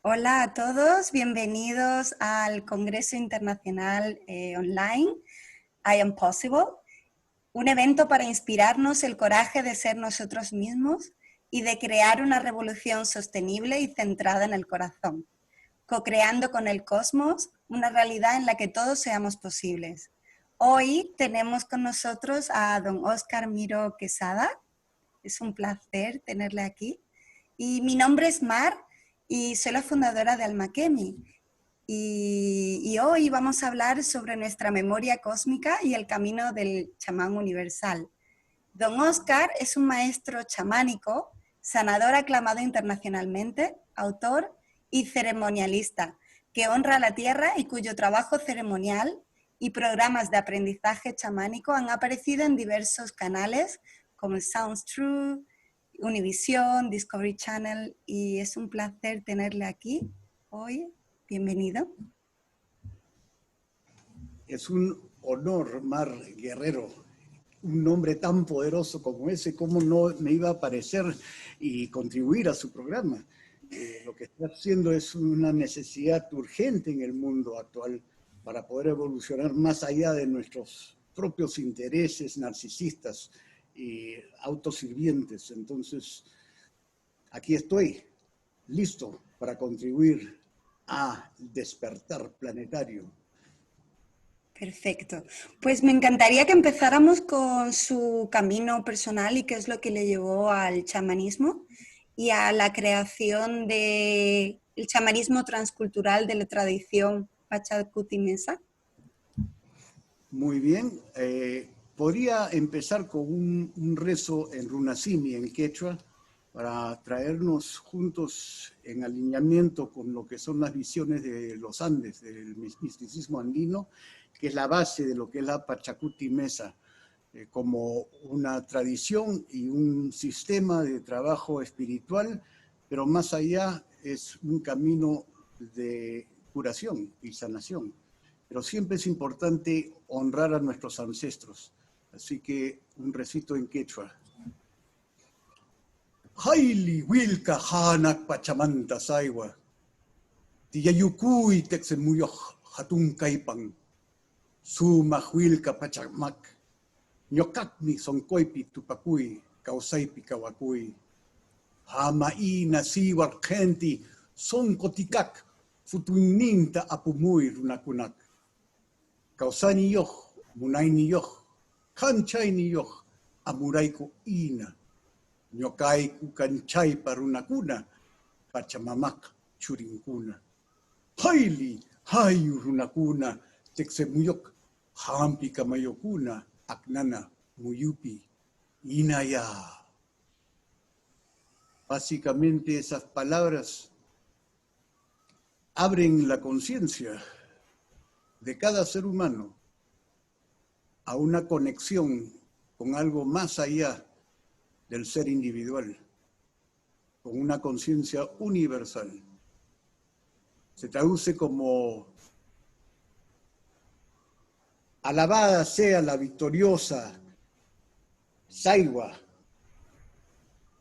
Hola a todos, bienvenidos al Congreso Internacional Online I Am Possible, un evento para inspirarnos el coraje de ser nosotros mismos y de crear una revolución sostenible y centrada en el corazón, co-creando con el cosmos una realidad en la que todos seamos posibles. Hoy tenemos con nosotros a don Óscar Miro Quesada. Es un placer tenerle aquí. Y mi nombre es Mar y soy la fundadora de Almaquemi. Y hoy vamos a hablar sobre nuestra memoria cósmica y el camino del chamán universal. Don Óscar es un maestro chamánico, sanador aclamado internacionalmente, autor y ceremonialista, que honra a la tierra y cuyo trabajo ceremonial y programas de aprendizaje chamánico han aparecido en diversos canales como Sounds True, Univision, Discovery Channel, y es un placer tenerle aquí hoy. Bienvenido. Es un honor, Mar Guerrero, un nombre tan poderoso como ese, ¿cómo no me iba a aparecer y contribuir a su programa? Lo que está haciendo es una necesidad urgente en el mundo actual para poder evolucionar más allá de nuestros propios intereses narcisistas y autosirvientes. Entonces, aquí estoy, listo para contribuir a despertar planetario. Perfecto. Pues me encantaría que empezáramos con su camino personal y qué es lo que le llevó al chamanismo y a la creación del chamanismo transcultural de la tradición Pachacuti Mesa. Muy bien. Podría empezar con un rezo en runasimi, en quechua, para traernos juntos en alineamiento con lo que son las visiones de los Andes, del misticismo andino, que es la base de lo que es la Pachacuti Mesa, como una tradición y un sistema de trabajo espiritual, pero más allá es un camino de curación y sanación. Pero siempre es importante honrar a nuestros ancestros. Así que un recito en quechua. Haili wilka hanak pachamanta saiwa. Tiyayukui texemuyoj hatun kaipan. Suma wilka pachamak. Ñokakmi sonkoipi tupakui, kausaipi kawakui. Hamaina siwar genti sonkotikak. Futuininta apumui runakunak. Kausani yoh, munaini yoh, kanchaini yoh, amuraiku ina. Ñokaiku kanchay parunakuna, pachamamak churinkuna. Haili, hayu runakuna, texemuyok, hampi kamayokuna, aknana, muyupi, inaya. Básicamente esas palabras abren la conciencia de cada ser humano a una conexión con algo más allá del ser individual, con una conciencia universal. Se traduce como alabada sea la victoriosa Saiwa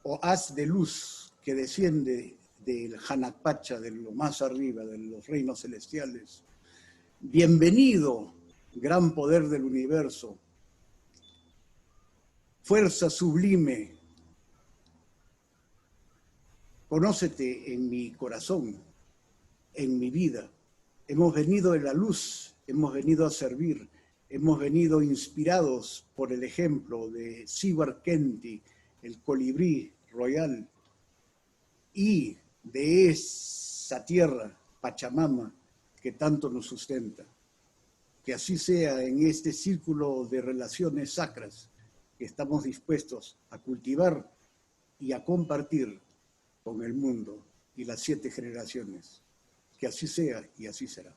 o haz de luz que desciende del Hanakpacha, de lo más arriba, de los reinos celestiales. Bienvenido, gran poder del universo, fuerza sublime, conócete en mi corazón, en mi vida. Hemos venido de la luz, hemos venido a servir, hemos venido inspirados por el ejemplo de Siwar Kenti, el colibrí royal, y de esa tierra, Pachamama, que tanto nos sustenta. Que así sea en este círculo de relaciones sacras que estamos dispuestos a cultivar y a compartir con el mundo y las 7 generaciones. Que así sea y así será.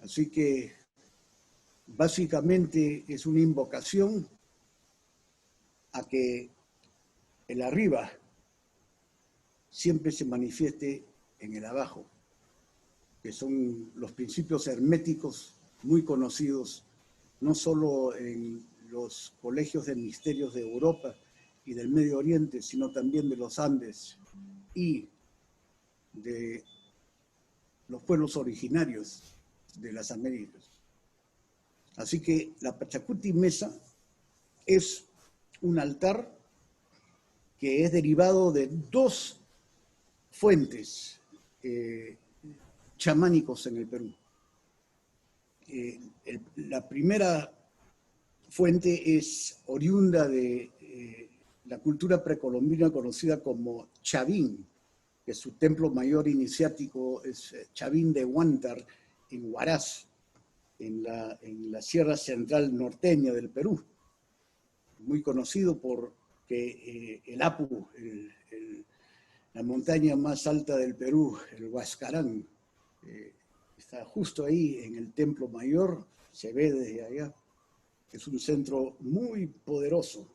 Así que básicamente es una invocación a que el arriba siempre se manifieste en el abajo, que son los principios herméticos muy conocidos, no solo en los colegios de misterios de Europa y del Medio Oriente, sino también de los Andes y de los pueblos originarios de las Américas. Así que la Pachacuti Mesa es un altar que es derivado de dos fuentes chamánicos en el Perú. La primera fuente es oriunda de la cultura precolombina conocida como Chavín, que su templo mayor iniciático es Chavín de Huántar, en Huaraz, en la Sierra Central norteña del Perú. Muy conocido porque el Apu, la montaña más alta del Perú, el Huascarán, está justo ahí en el templo mayor, se ve desde allá. Es un centro muy poderoso,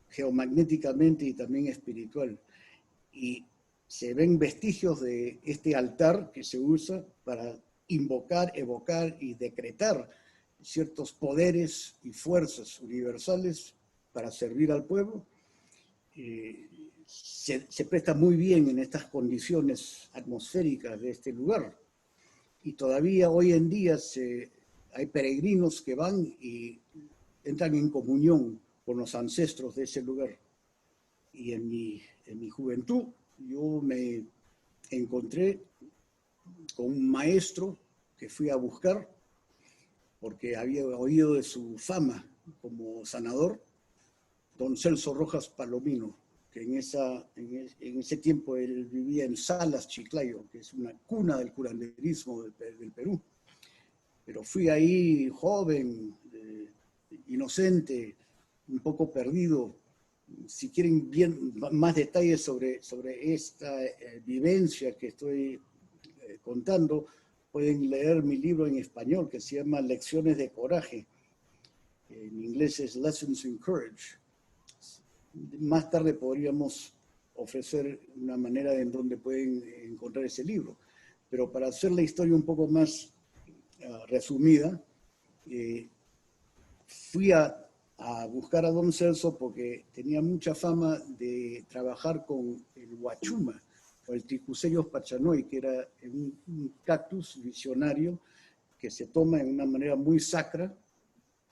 geomagnéticamente y también espiritual. Y se ven vestigios de este altar que se usa para invocar, evocar y decretar ciertos poderes y fuerzas universales para servir al pueblo. Se presta muy bien en estas condiciones atmosféricas de este lugar. Y todavía hoy en día hay peregrinos que van y entran en comunión con los ancestros de ese lugar. Y en mi juventud yo me encontré con un maestro que fui a buscar porque había oído de su fama como sanador, don Celso Rojas Palomino, que en ese tiempo él vivía en Salas, Chiclayo, que es una cuna del curanderismo del Perú. Pero fui ahí joven, inocente, un poco perdido. Si quieren más detalles sobre esta vivencia que estoy contando, pueden leer mi libro en español que se llama Lecciones de Coraje. En inglés es Lessons in Courage. Más tarde podríamos ofrecer una manera en donde pueden encontrar ese libro. Pero para hacer la historia un poco más resumida, fui a buscar a don Celso porque tenía mucha fama de trabajar con el huachuma, o el Trichucelios pachanoy, que era un cactus visionario que se toma de una manera muy sacra,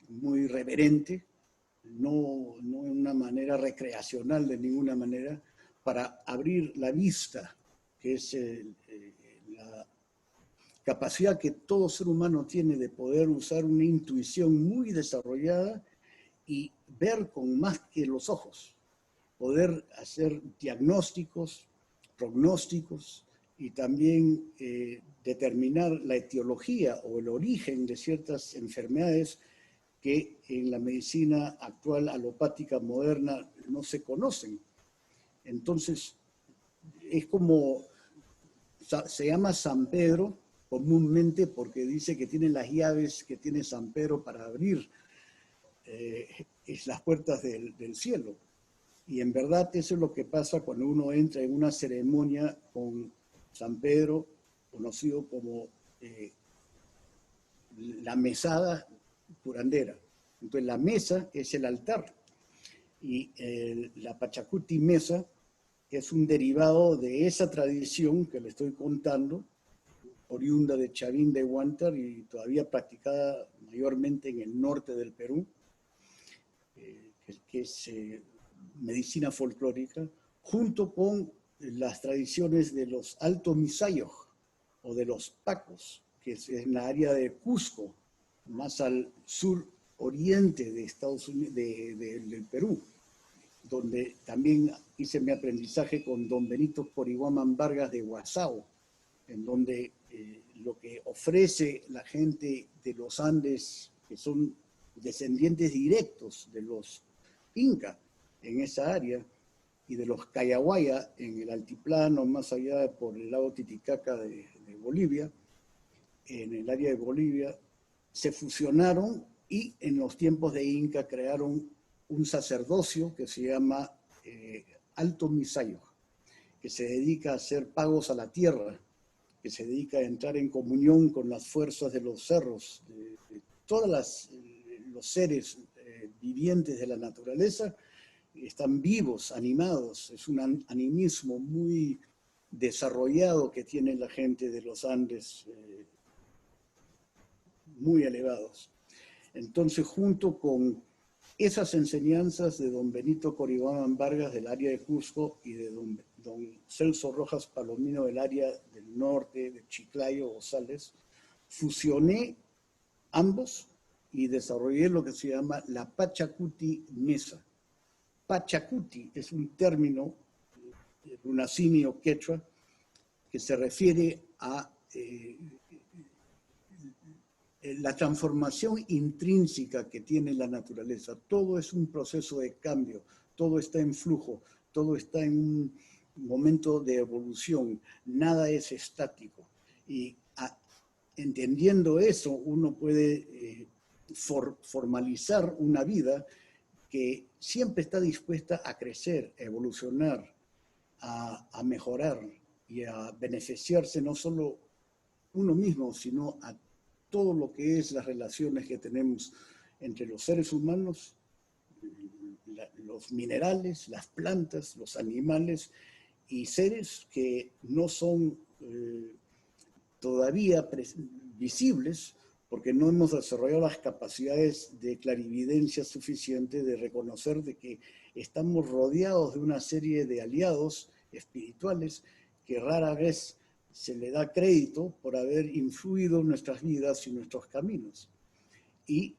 muy reverente, no en una manera recreacional de ninguna manera, para abrir la vista, que es la capacidad que todo ser humano tiene de poder usar una intuición muy desarrollada y ver con más que los ojos, poder hacer diagnósticos, prognósticos y también determinar la etiología o el origen de ciertas enfermedades que en la medicina actual alopática moderna no se conocen. Entonces, es como, se llama San Pedro comúnmente porque dice que tiene las llaves que tiene San Pedro para abrir las puertas del cielo. Y en verdad eso es lo que pasa cuando uno entra en una ceremonia con San Pedro, conocido como la mesada curandera. Entonces la mesa es el altar y la Pachacuti Mesa es un derivado de esa tradición que le estoy contando, oriunda de Chavín de Huántar y todavía practicada mayormente en el norte del Perú, que es medicina folclórica, junto con las tradiciones de los Alto Misayoj o de los Pacos, que es en la área de Cusco, más al sur oriente de Estados Unidos, del Perú, donde también hice mi aprendizaje con don Benito Porihuaman Vargas de Guasao, en donde lo que ofrece la gente de los Andes, que son descendientes directos de los Inca en esa área, y de los Cayahuaya en el altiplano, más allá por el lago Titicaca de Bolivia, en el área de Bolivia, se fusionaron y en los tiempos de Inca crearon un sacerdocio que se llama Alto Misayo, que se dedica a hacer pagos a la tierra, que se dedica a entrar en comunión con las fuerzas de los cerros, de todos los seres vivientes de la naturaleza, están vivos, animados, es un animismo muy desarrollado que tiene la gente de los Andes, muy elevados. Entonces, junto con esas enseñanzas de don Benito Coribán Vargas del área de Cusco y de don Celso Rojas Palomino del área del norte, de Chiclayo o Sales, fusioné ambos y desarrollé lo que se llama la Pachacuti Mesa. Pachacuti es un término runacinio quechua que se refiere a la transformación intrínseca que tiene la naturaleza. Todo es un proceso de cambio, todo está en flujo, todo está en un momento de evolución, nada es estático. Y entendiendo eso, uno puede formalizar una vida que siempre está dispuesta a crecer, a evolucionar, a mejorar y a beneficiarse no solo uno mismo, sino a todo lo que es las relaciones que tenemos entre los seres humanos, los minerales, las plantas, los animales y seres que no son todavía visibles porque no hemos desarrollado las capacidades de clarividencia suficiente de reconocer de que estamos rodeados de una serie de aliados espirituales que rara vez se le da crédito por haber influido en nuestras vidas y nuestros caminos. Y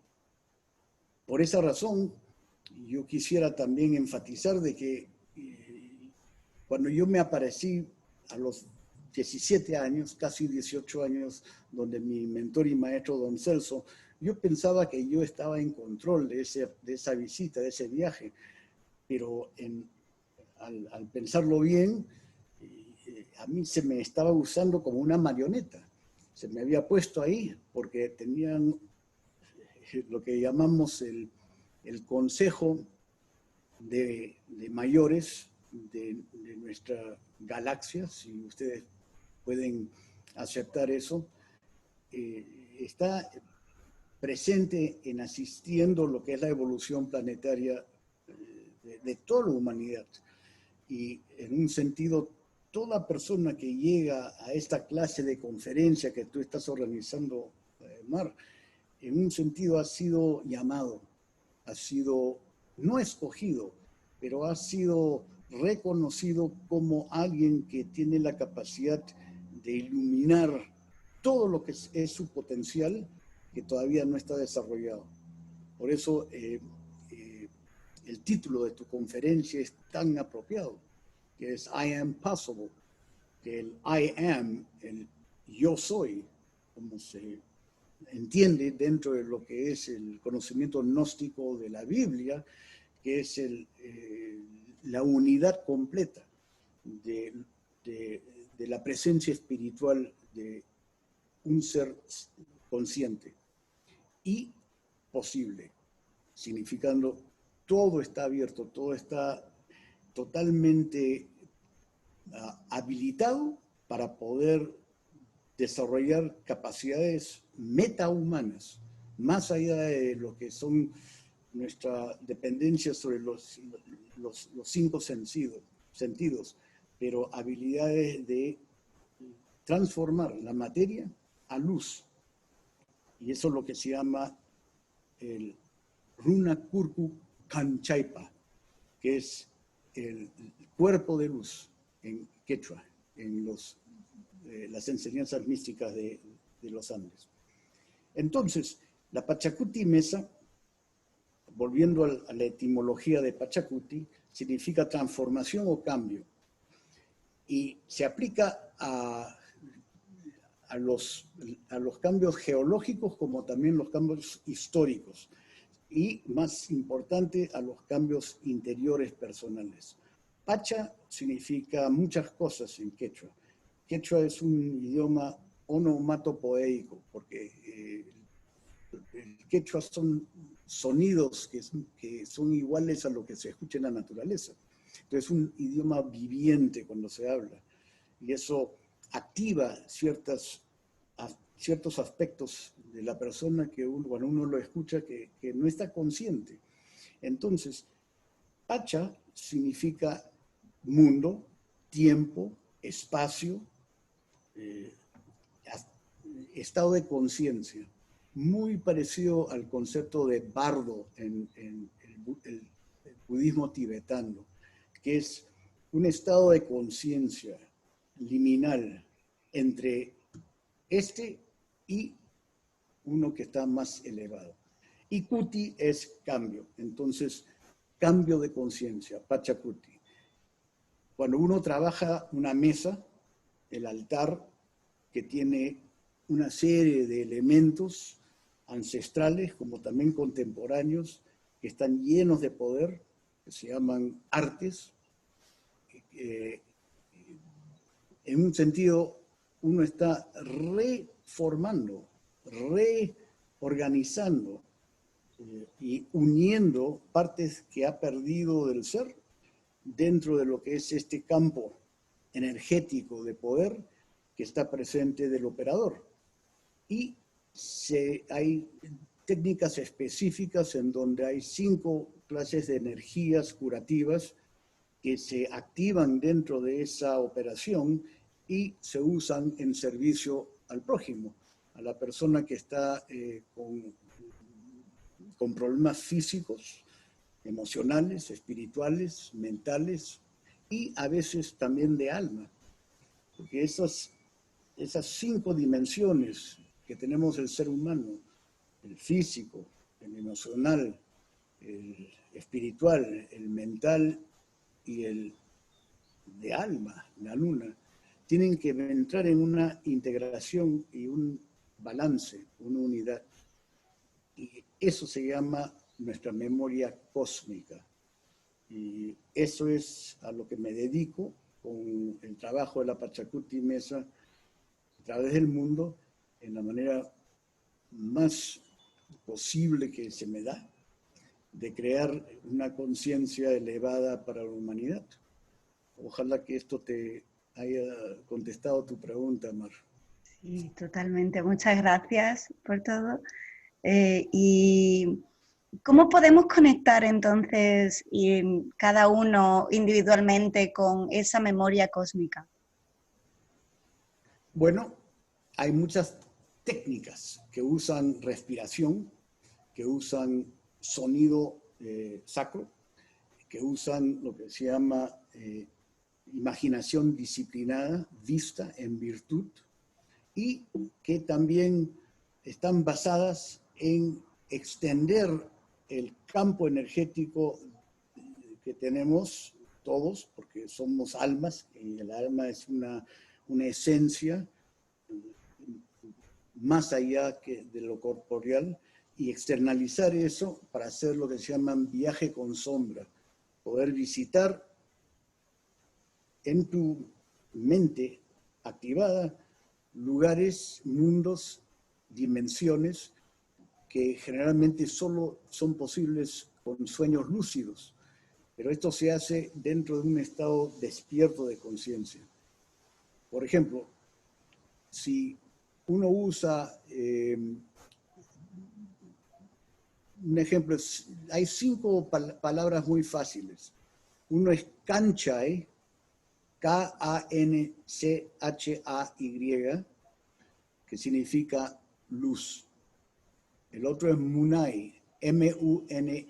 por esa razón, yo quisiera también enfatizar de que cuando yo me aparecí a los 17 años, casi 18 años, donde mi mentor y maestro, don Celso, yo pensaba que yo estaba en control de esa visita, de ese viaje, pero al pensarlo bien, a mí se me estaba usando como una marioneta. Se me había puesto ahí porque tenían lo que llamamos el consejo de mayores de nuestra galaxia, si ustedes pueden aceptar eso, está presente en asistiendo lo que es la evolución planetaria de toda la humanidad. Y en un sentido, toda persona que llega a esta clase de conferencia que tú estás organizando, Mar, en un sentido ha sido llamado, ha sido no escogido, pero ha sido reconocido como alguien que tiene la capacidad de iluminar todo lo que es su potencial que todavía no está desarrollado. Por eso el título de tu conferencia es tan apropiado, que es I am possible, que el I am, el yo soy, como se entiende dentro de lo que es el conocimiento gnóstico de la Biblia, que es la unidad completa de la presencia espiritual de un ser consciente y posible, significando todo está abierto, todo está totalmente habilitado para poder desarrollar capacidades metahumanas, más allá de lo que son nuestra dependencia sobre los 5 sentidos, pero habilidades de transformar la materia a luz. Y eso es lo que se llama el Runa Kurku Kanchaipa, que es el cuerpo de luz en quechua, en las enseñanzas místicas de los Andes. Entonces, la Pachacuti Mesa, volviendo a la etimología de Pachacuti, significa transformación o cambio. Y se aplica a los cambios geológicos como también los cambios históricos. Y más importante, a los cambios interiores personales. Pacha significa muchas cosas en quechua. Quechua es un idioma onomatopoeico, porque el quechua son sonidos que son iguales a lo que se escucha en la naturaleza. Entonces es un idioma viviente cuando se habla. Y eso activa ciertos aspectos de la persona que cuando uno lo escucha que no está consciente. Entonces, Pacha significa mundo, tiempo, espacio, eh, estado de conciencia, muy parecido al concepto de bardo en el budismo tibetano, que es un estado de conciencia liminal entre este y uno que está más elevado. Y kuti es cambio, entonces cambio de conciencia, pachakuti. Cuando uno trabaja una mesa, el altar que tiene una serie de elementos ancestrales como también contemporáneos que están llenos de poder, que se llaman artes. En un sentido, uno está reformando, reorganizando y uniendo partes que ha perdido del ser dentro de lo que es este campo energético de poder que está presente del operador. Y hay técnicas específicas en donde hay 5 clases de energías curativas que se activan dentro de esa operación y se usan en servicio al prójimo, a la persona que está con problemas físicos, emocionales, espirituales, mentales y a veces también de alma. Porque esas 5 dimensiones que tenemos el ser humano, el físico, el emocional, el espiritual, el mental y el de alma, la luna, tienen que entrar en una integración y un balance, una unidad. Y eso se llama nuestra memoria cósmica. Y eso es a lo que me dedico con el trabajo de la Pachacuti Mesa a través del mundo en la manera más posible que se me da de crear una conciencia elevada para la humanidad. Ojalá que esto te haya contestado tu pregunta, Mar. Sí, totalmente. Muchas gracias por todo. ¿Y cómo podemos conectar entonces cada uno individualmente con esa memoria cósmica? Bueno, hay muchas técnicas que usan respiración, que usan sonido sacro, que usan lo que se llama imaginación disciplinada, vista en virtud, y que también están basadas en extender el campo energético que tenemos todos, porque somos almas, y el alma es una esencia más allá de lo corporeal, y externalizar eso para hacer lo que se llaman viaje con sombra, poder visitar en tu mente activada lugares, mundos, dimensiones que generalmente solo son posibles con sueños lúcidos, pero esto se hace dentro de un estado despierto de conciencia. Por ejemplo, si uno usa, un ejemplo, hay 5 palabras muy fáciles. Uno es Kanchai, K-A-N-C-H-A-Y, que significa luz. El otro es Munai, M-U-N-A-Y,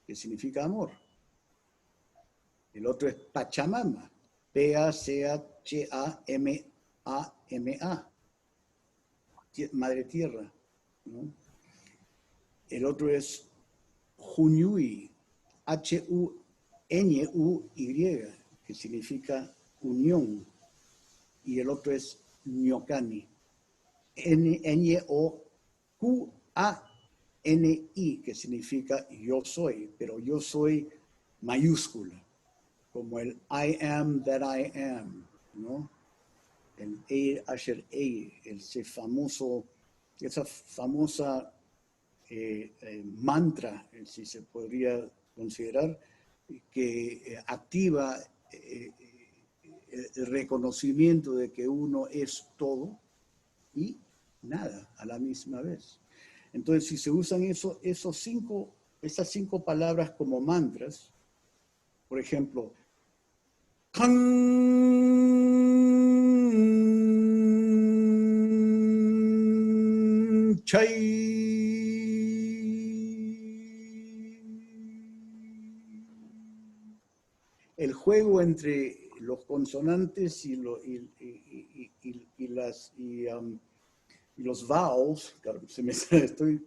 que significa amor. El otro es Pachamama, P-A-C-H-A-M-A-M-A, Madre Tierra, ¿no? El otro es Hunyui, H-U-N-U-Y, que significa unión. Y el otro es Nyokani, N-O-Q-A-N-I, que significa yo soy, pero yo soy mayúscula, como el I am that I am, ¿no? El Eir Asher Eir, esa famosa mantra, si se podría considerar, que activa el reconocimiento de que uno es todo y nada a la misma vez. Entonces, si se usan esas 5 palabras como mantras, por ejemplo, Kan Chai. El juego entre los consonantes y los vowels, claro, estoy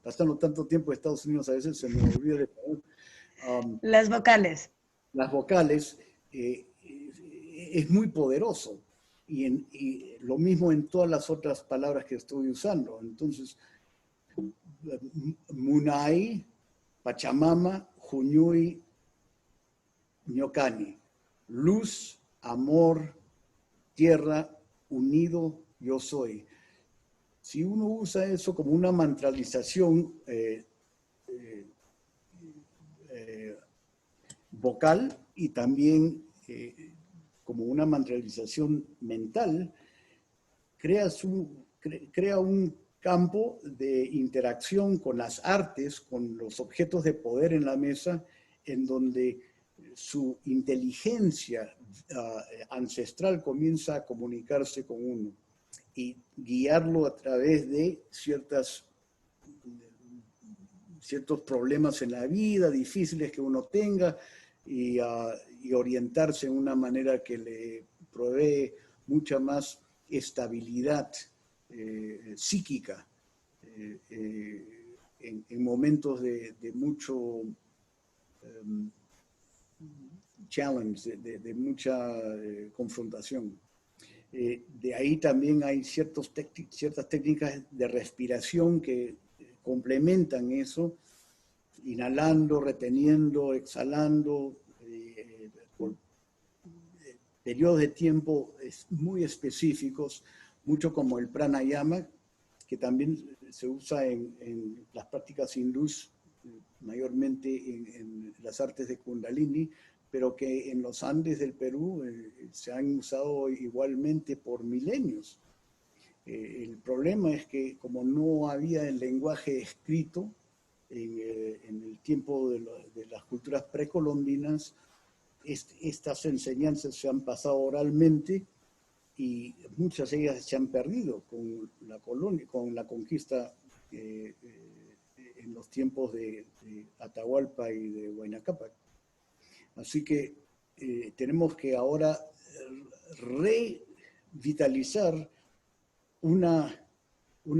pasando tanto tiempo en Estados Unidos, a veces se me olvida de Las vocales. las vocales, es muy poderoso. Y lo mismo en todas las otras palabras que estoy usando. Entonces, Munay, Pachamama, Juñuy, Ñocani. Luz, amor, tierra, unido, yo soy. Si uno usa eso como una mantralización vocal y también como una mantralización mental, crea un campo de interacción con las artes, con los objetos de poder en la mesa, en donde su inteligencia ancestral comienza a comunicarse con uno y guiarlo a través de ciertos problemas en la vida, difíciles que uno tenga, y orientarse en una manera que le provee mucha más estabilidad psíquica en momentos de mucho challenge, de mucha confrontación. De ahí también hay ciertas técnicas de respiración que complementan eso, inhalando, reteniendo, exhalando, por periodos de tiempo muy específicos, mucho como el pranayama, que también se usa en las prácticas hindús, mayormente en las artes de Kundalini, pero que en los Andes del Perú se han usado igualmente por milenios. El problema es que como no había el lenguaje escrito en el tiempo de las culturas precolombinas, estas enseñanzas se han pasado oralmente y muchas de ellas se han perdido con la colonia, con la conquista en los tiempos de Atahualpa y de Huayna Cápac. Así que tenemos que ahora revitalizar una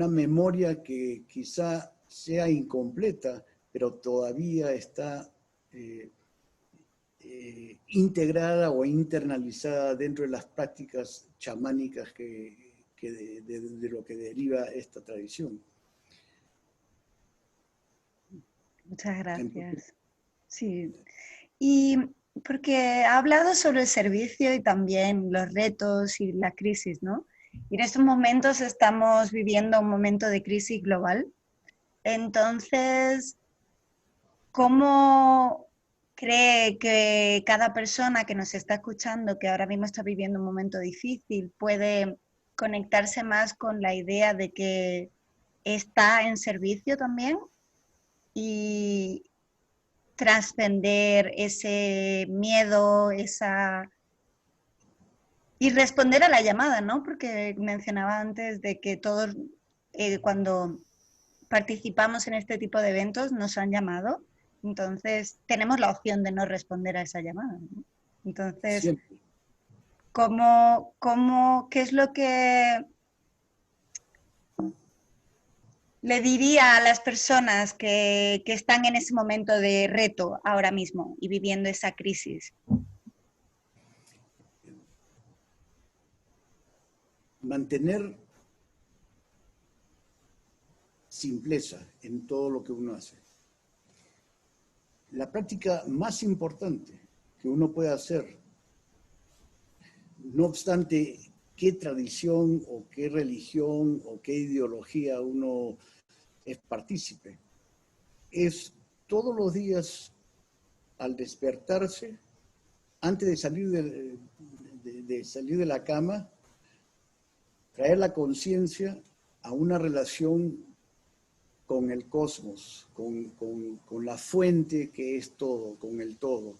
memoria que quizá sea incompleta, pero todavía está integrada o internalizada dentro de las prácticas chamánicas de lo que deriva esta tradición. Muchas gracias. Entonces, Sí. Y porque ha hablado sobre el servicio y también los retos y la crisis, ¿no? Y en estos momentos estamos viviendo un momento de crisis global. Entonces, ¿cómo cree que cada persona que nos está escuchando, que ahora mismo está viviendo un momento difícil, puede conectarse más con la idea de que está en servicio también y trascender ese miedo, y responder a la llamada, ¿no? Porque mencionaba antes de que todos cuando participamos en este tipo de eventos nos han llamado, entonces tenemos la opción de no responder a esa llamada, ¿no? Entonces, siempre. ¿qué es lo que le diría a las personas que están en ese momento de reto ahora mismo y viviendo esa crisis? Mantener simpleza en todo lo que uno hace. La práctica más importante que uno puede hacer, no obstante qué tradición o qué religión o qué ideología uno es partícipe, es todos los días al despertarse, antes de salir salir de la cama, traer la conciencia a una relación con el cosmos, con la fuente que es todo, con el todo.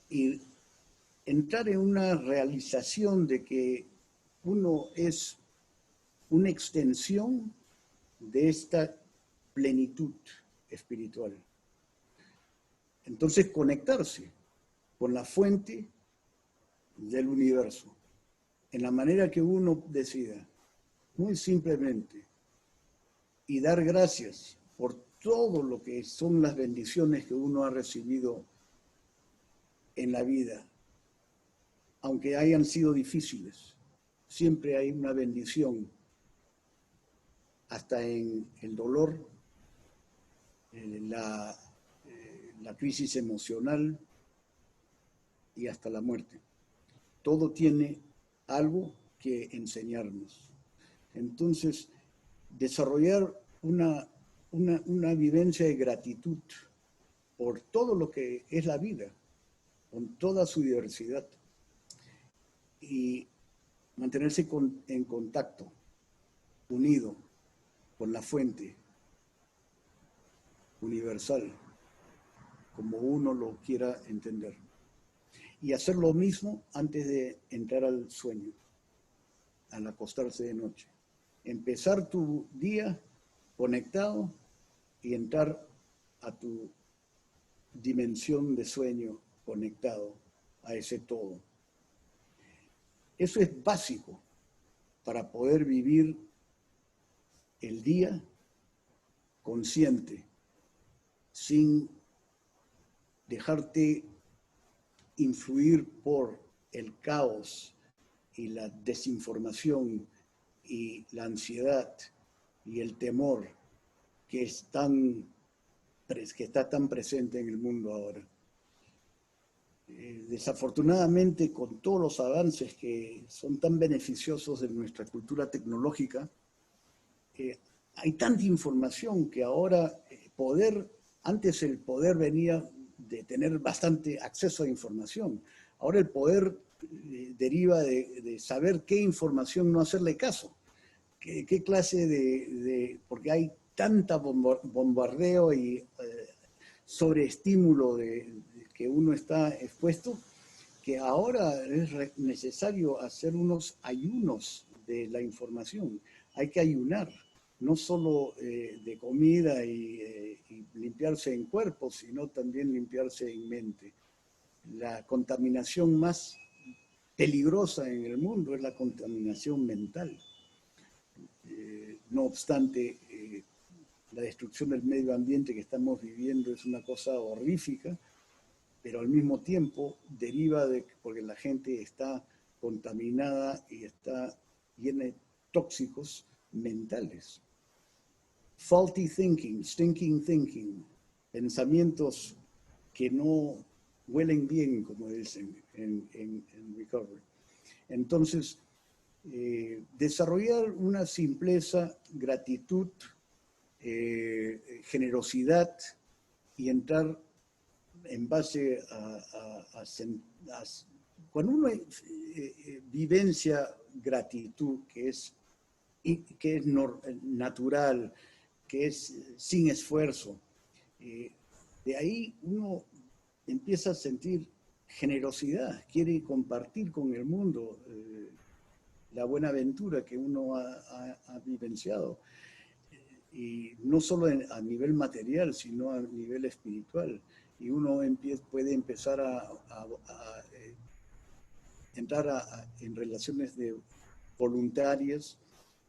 Y entrar en una realización de que uno es una extensión de esta plenitud espiritual. Entonces, conectarse con la fuente del universo, en la manera que uno decida, muy simplemente, y dar gracias por todo lo que son las bendiciones que uno ha recibido en la vida, aunque hayan sido difíciles. Siempre hay una bendición, hasta en el dolor, la crisis emocional y hasta la muerte. Todo tiene algo que enseñarnos. Entonces, desarrollar una vivencia de gratitud por todo lo que es la vida, con toda su diversidad, y mantenerse en contacto, unido con la fuente universal, como uno lo quiera entender. Y hacer lo mismo antes de entrar al sueño, al acostarse de noche. Empezar tu día conectado y entrar a tu dimensión de sueño conectado a ese todo. Eso es básico para poder vivir el día consciente, sin dejarte influir por el caos y la desinformación y la ansiedad y el temor que está tan presente en el mundo ahora. Desafortunadamente, con todos los avances que son tan beneficiosos en nuestra cultura tecnológica, hay tanta información que ahora antes el poder venía de tener bastante acceso a información. Ahora el poder deriva de saber qué información no hacerle caso. ¿Qué clase porque hay tanta bombardeo y sobreestímulo que uno está expuesto, que ahora es necesario hacer unos ayunos de la información. Hay que ayunar, no solo de comida y limpiarse en cuerpo, sino también limpiarse en mente. La contaminación más peligrosa en el mundo es la contaminación mental. No obstante, la destrucción del medio ambiente que estamos viviendo es una cosa horrífica, pero al mismo tiempo deriva porque la gente está contaminada y está llena de tóxicos mentales. Faulty thinking, stinking thinking, pensamientos que no huelen bien, como dicen en Recovery. Entonces, desarrollar una simpleza, gratitud, generosidad y entrar en base cuando uno vivencia gratitud, que es natural, que es sin esfuerzo, de ahí uno empieza a sentir generosidad, quiere compartir con el mundo la buena aventura que uno ha vivenciado. Y no solo a nivel material, sino a nivel espiritual. Y uno puede empezar a entrar en relaciones voluntarias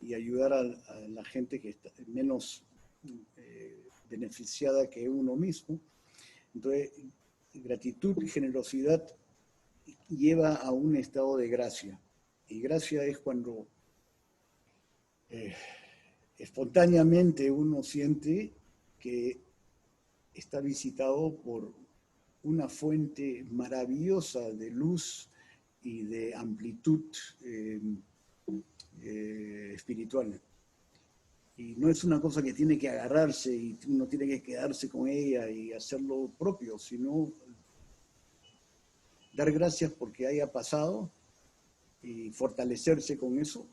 y ayudar a la gente que está menos beneficiada que uno mismo. Entonces, gratitud y generosidad lleva a un estado de gracia. Y gracia es cuando espontáneamente uno siente que está visitado por una fuente maravillosa de luz y de amplitud espiritual. Y no es una cosa que tiene que agarrarse y uno tiene que quedarse con ella y hacerlo propio, sino dar gracias porque haya pasado y fortalecerse con eso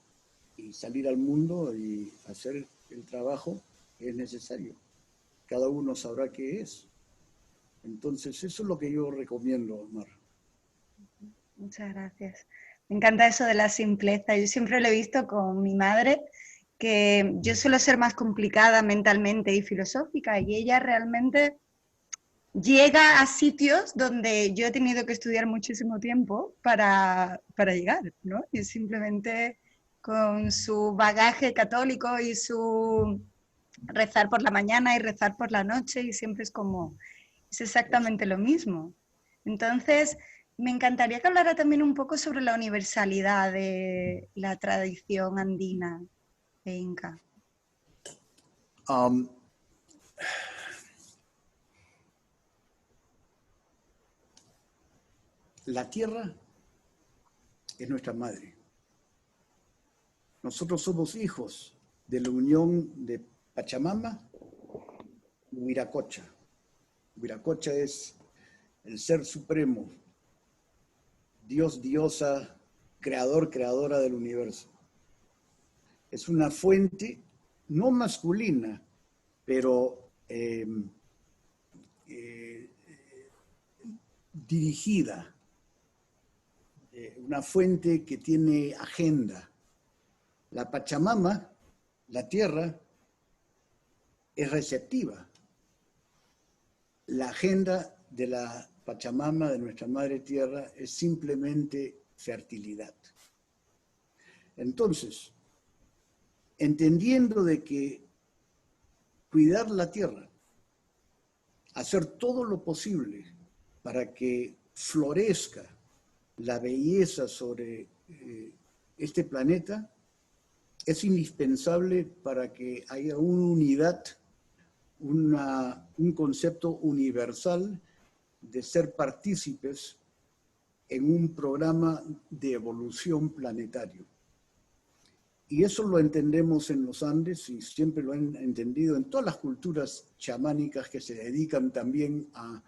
y salir al mundo y hacer el trabajo que es necesario. Cada uno sabrá qué es. Entonces, eso es lo que yo recomiendo, Mar. Muchas gracias. Me encanta eso de la simpleza. Yo siempre lo he visto con mi madre, que yo suelo ser más complicada mentalmente y filosófica, y ella realmente llega a sitios donde yo he tenido que estudiar muchísimo tiempo para llegar, ¿no? Y simplemente con su bagaje católico y su rezar por la mañana y rezar por la noche, y siempre es como, es exactamente lo mismo. Entonces, me encantaría que hablara también un poco sobre la universalidad de la tradición andina e inca. Um, la tierra es nuestra madre. Nosotros somos hijos de la unión de Pachamama y Huiracocha. Huiracocha es el ser supremo, Dios, diosa, creador, creadora del universo. Es una fuente no masculina, pero dirigida, una fuente que tiene agenda. La Pachamama, la tierra, es receptiva. La agenda de la Pachamama, de nuestra Madre Tierra, es simplemente fertilidad. Entonces, entendiendo de que cuidar la tierra, hacer todo lo posible para que florezca la belleza sobre este planeta, es indispensable para que haya una unidad, un concepto universal de ser partícipes en un programa de evolución planetario. Y eso lo entendemos en los Andes y siempre lo han entendido en todas las culturas chamánicas que se dedican también a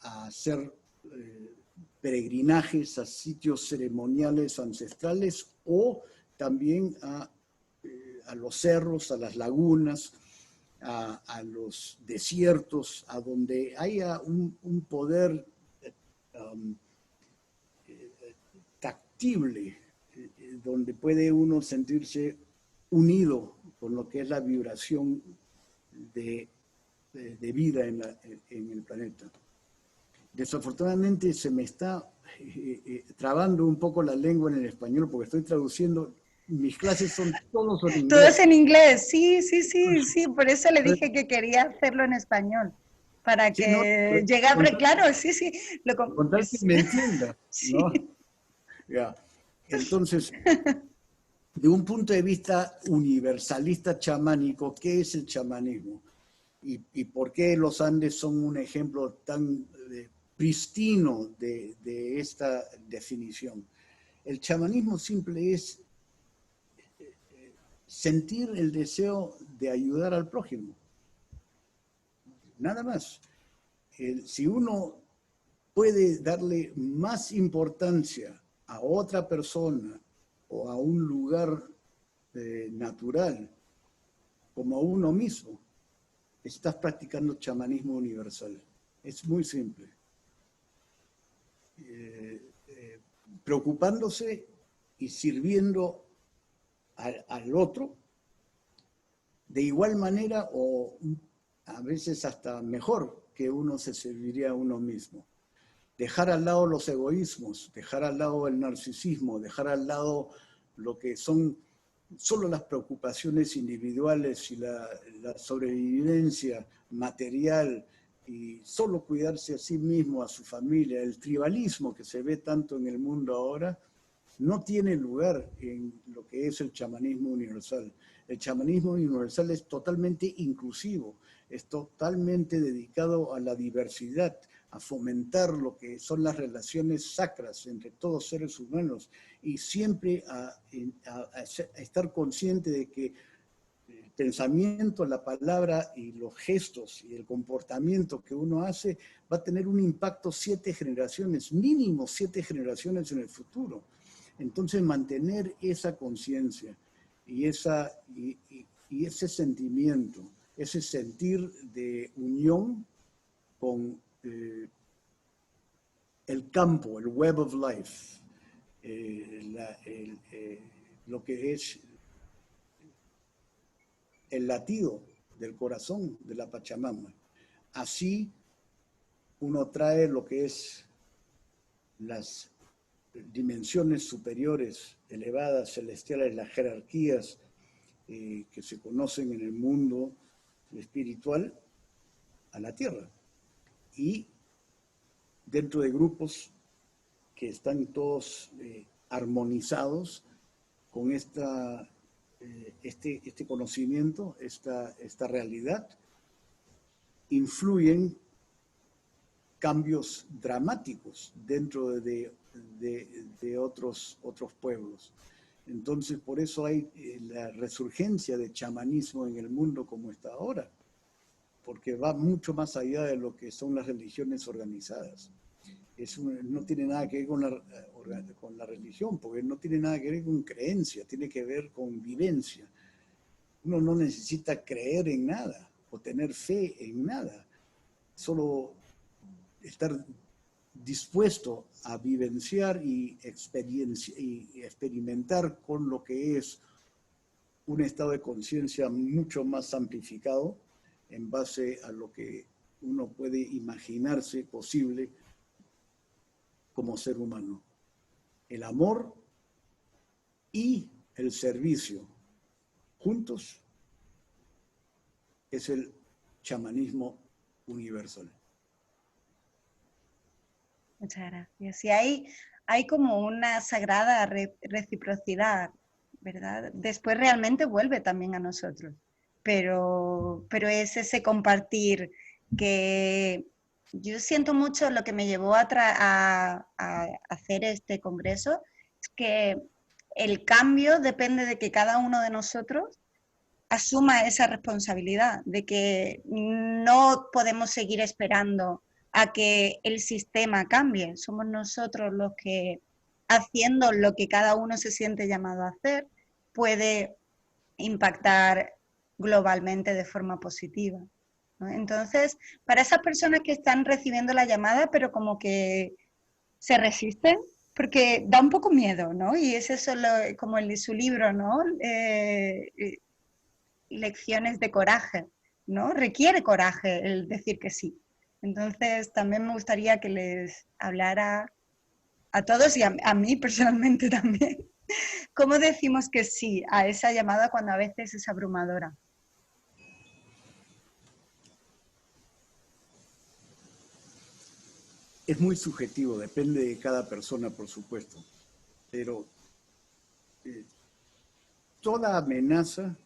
hacer peregrinajes a sitios ceremoniales ancestrales o también a los cerros, a las lagunas, a los desiertos, a donde haya un poder tactible, donde puede uno sentirse unido con lo que es la vibración de vida en el planeta. Desafortunadamente se me está trabando un poco la lengua en el español porque estoy traduciendo, mis clases son todos en Todo es inglés. en inglés, sí, sí, sí, sí, por eso le dije que quería hacerlo en español, para Sí, no, que llegue a... Claro, sí, sí. con tal que me entienda, ¿no? Sí. Ya. Entonces, de un punto de vista universalista chamánico, ¿qué es el chamanismo? ¿Y por qué los Andes son un ejemplo tan pristino de esta definición? El chamanismo simple es sentir el deseo de ayudar al prójimo. Nada más. Si uno puede darle más importancia a otra persona o a un lugar natural como a uno mismo, estás practicando chamanismo universal. Es muy simple. Preocupándose y sirviendo al otro de igual manera o a veces hasta mejor que uno se serviría a uno mismo. Dejar al lado los egoísmos, dejar al lado el narcisismo, dejar al lado lo que son solo las preocupaciones individuales y la sobrevivencia material y solo cuidarse a sí mismo, a su familia, el tribalismo que se ve tanto en el mundo ahora, no tiene lugar en lo que es el chamanismo universal. El chamanismo universal es totalmente inclusivo, es totalmente dedicado a la diversidad, a fomentar lo que son las relaciones sacras entre todos seres humanos y siempre a estar consciente de que el pensamiento, la palabra y los gestos y el comportamiento que uno hace va a tener un impacto 7 generaciones, mínimo 7 generaciones en el futuro. Entonces mantener esa conciencia y ese sentimiento, ese sentir de unión con el campo, el web of life, lo que es el latido del corazón de la Pachamama. Así uno trae lo que es las dimensiones superiores, elevadas, celestiales, las jerarquías que se conocen en el mundo espiritual a la tierra. Y dentro de grupos que están todos armonizados con este conocimiento, esta realidad, influyen cambios dramáticos dentro de otros pueblos. Entonces, por eso hay la resurgencia de chamanismo en el mundo como está ahora, porque va mucho más allá de lo que son las religiones organizadas. No tiene nada que ver con la religión, porque no tiene nada que ver con creencia, tiene que ver con vivencia. Uno no necesita creer en nada o tener fe en nada, solo estar dispuesto a vivenciar y experimentar con lo que es un estado de conciencia mucho más amplificado en base a lo que uno puede imaginarse posible como ser humano. El amor y el servicio juntos es el chamanismo universal. Muchas gracias. Y hay como una sagrada reciprocidad, ¿verdad? Después realmente vuelve también a nosotros, pero es ese compartir que yo siento mucho. Lo que me llevó a hacer este congreso es que el cambio depende de que cada uno de nosotros asuma esa responsabilidad, de que no podemos seguir esperando a que el sistema cambie. Somos nosotros los que, haciendo lo que cada uno se siente llamado a hacer, puede impactar globalmente de forma positiva, ¿no? Entonces, para esas personas que están recibiendo la llamada, pero como que se resisten, porque da un poco miedo, ¿no? Y es eso como su libro, ¿no? Lecciones de coraje, ¿no? Requiere coraje el decir que sí. Entonces, también me gustaría que les hablara a todos y a mí personalmente también. ¿Cómo decimos que sí a esa llamada cuando a veces es abrumadora? Es muy subjetivo, depende de cada persona, por supuesto, pero toda amenaza,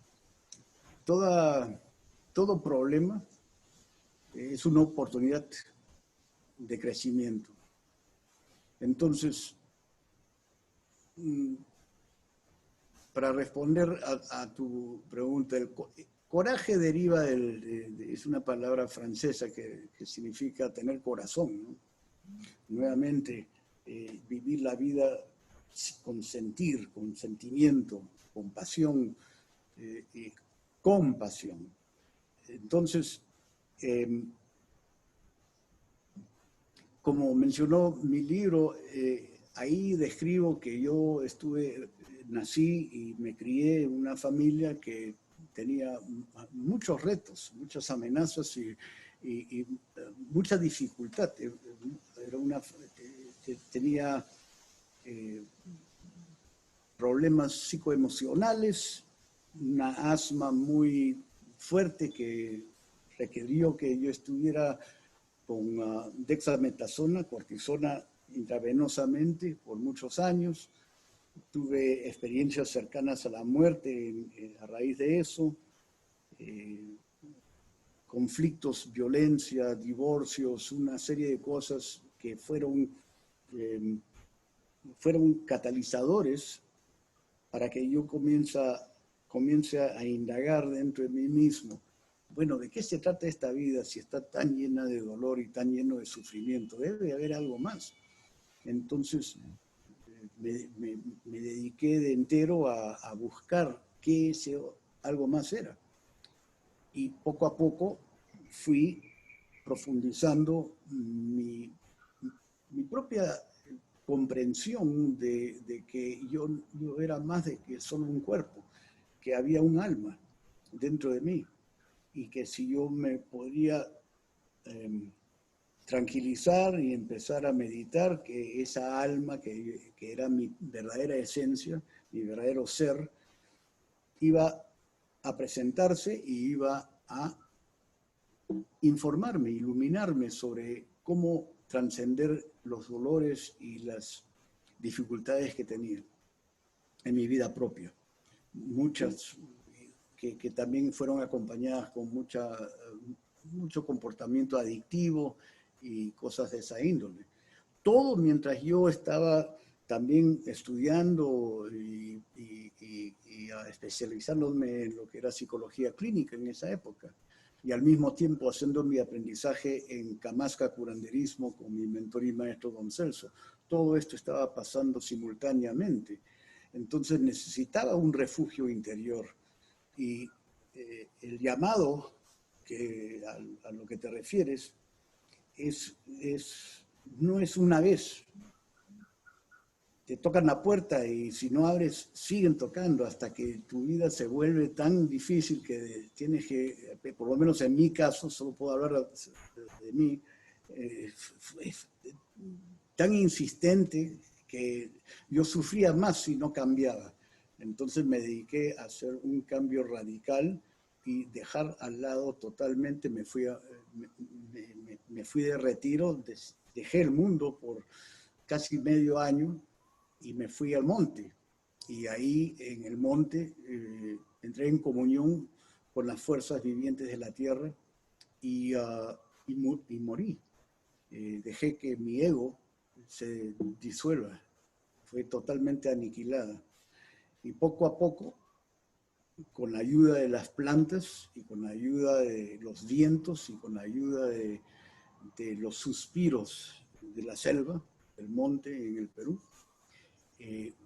todo problema es una oportunidad de crecimiento. Entonces, para responder a tu pregunta, el coraje deriva es una palabra francesa que significa tener corazón, ¿no? Nuevamente, vivir la vida con sentir, con sentimiento, con pasión, compasión. Entonces, como mencionó mi libro, ahí describo que yo nací y me crié en una familia que tenía muchos retos, muchas amenazas y mucha dificultad. Tenía problemas psicoemocionales, una asma muy fuerte que requirió que yo estuviera con dexametasona, cortisona intravenosamente por muchos años. Tuve experiencias cercanas a la muerte a raíz de eso. Conflictos, violencia, divorcios, una serie de cosas que fueron catalizadores para que yo comience a indagar dentro de mí mismo. Bueno, ¿de qué se trata esta vida si está tan llena de dolor y tan lleno de sufrimiento? Debe haber algo más. Entonces me dediqué de entero a buscar qué ese algo más era. Y poco a poco fui profundizando mi propia comprensión de que yo era más de que solo un cuerpo, que había un alma dentro de mí y que si yo me podría tranquilizar y empezar a meditar, que esa alma que era mi verdadera esencia, mi verdadero ser, iba a presentarse y iba a informarme, iluminarme sobre cómo trascender los dolores y las dificultades que tenía en mi vida propia. Muchas que también fueron acompañadas con mucho comportamiento adictivo y cosas de esa índole. Todo mientras yo estaba también estudiando y especializándome en lo que era psicología clínica en esa época y al mismo tiempo haciendo mi aprendizaje en Kamasca curanderismo con mi mentor y maestro Don Celso. Todo esto estaba pasando simultáneamente. Entonces necesitaba un refugio interior y el llamado a lo que te refieres no es una vez. Te tocan la puerta y si no abres, siguen tocando hasta que tu vida se vuelve tan difícil que tienes que, por lo menos en mi caso, solo puedo hablar de mí, es tan insistente que yo sufría más si no cambiaba. Entonces me dediqué a hacer un cambio radical y dejar al lado totalmente, me fui de retiro, dejé el mundo por casi medio año y me fui al monte. Y ahí en el monte entré en comunión con las fuerzas vivientes de la tierra y morí. Dejé que mi ego se disuelva. Fue totalmente aniquilada. Y poco a poco, con la ayuda de las plantas y con la ayuda de los vientos y con la ayuda de los suspiros de la selva, del monte en el Perú,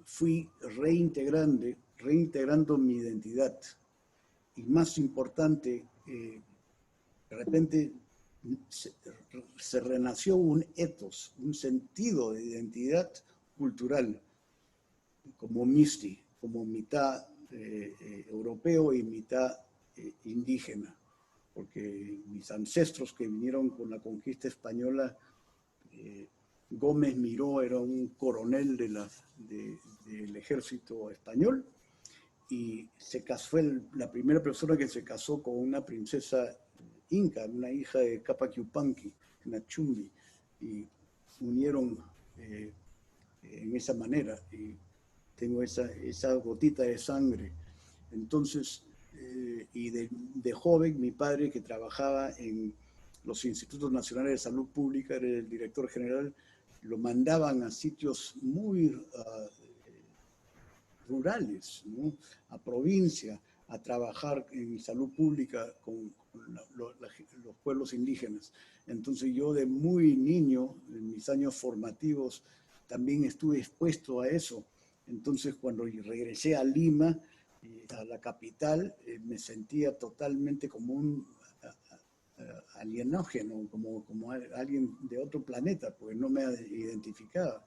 fui reintegrando mi identidad. Y más importante, de repente se renació un ethos, un sentido de identidad cultural, como Misti, como mitad europeo y mitad indígena, porque mis ancestros que vinieron con la conquista española, Gómez Miró era un coronel del ejército español y fue la primera persona que se casó con una princesa inca, una hija de Capac Yupanqui, Nachumbi, y unieron en esa manera. Y tengo esa gotita de sangre. Entonces, y de joven, mi padre que trabajaba en los Institutos Nacionales de Salud Pública, era el director general, lo mandaban a sitios muy rurales, ¿no? A provincia, a trabajar en salud pública con los pueblos indígenas. Entonces yo de muy niño, en mis años formativos, también estuve expuesto a eso. Entonces cuando regresé a Lima, a la capital, me sentía totalmente como un alienógeno, como alguien de otro planeta, porque no me identificaba.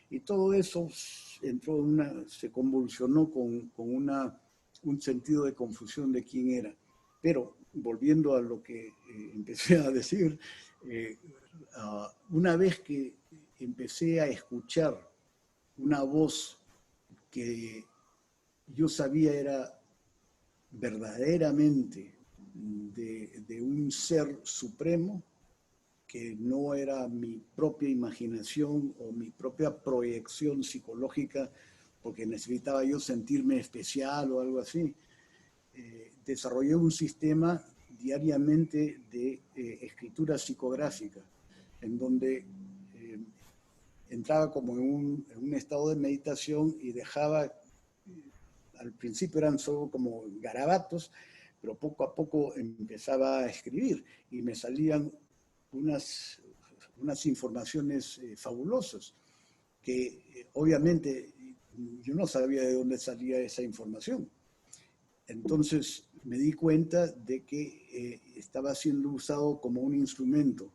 Y todo eso se convulsionó con un sentido de confusión de quién era. Pero volviendo a lo que empecé a decir, una vez que empecé a escuchar una voz que yo sabía era verdaderamente de un ser supremo, que no era mi propia imaginación o mi propia proyección psicológica, porque necesitaba yo sentirme especial o algo así. Desarrollé un sistema diariamente de escritura psicográfica, en donde entraba como en un estado de meditación y dejaba, al principio eran solo como garabatos, pero poco a poco empezaba a escribir y me salían unas informaciones fabulosas que obviamente yo no sabía de dónde salía esa información. Entonces me di cuenta de que estaba siendo usado como un instrumento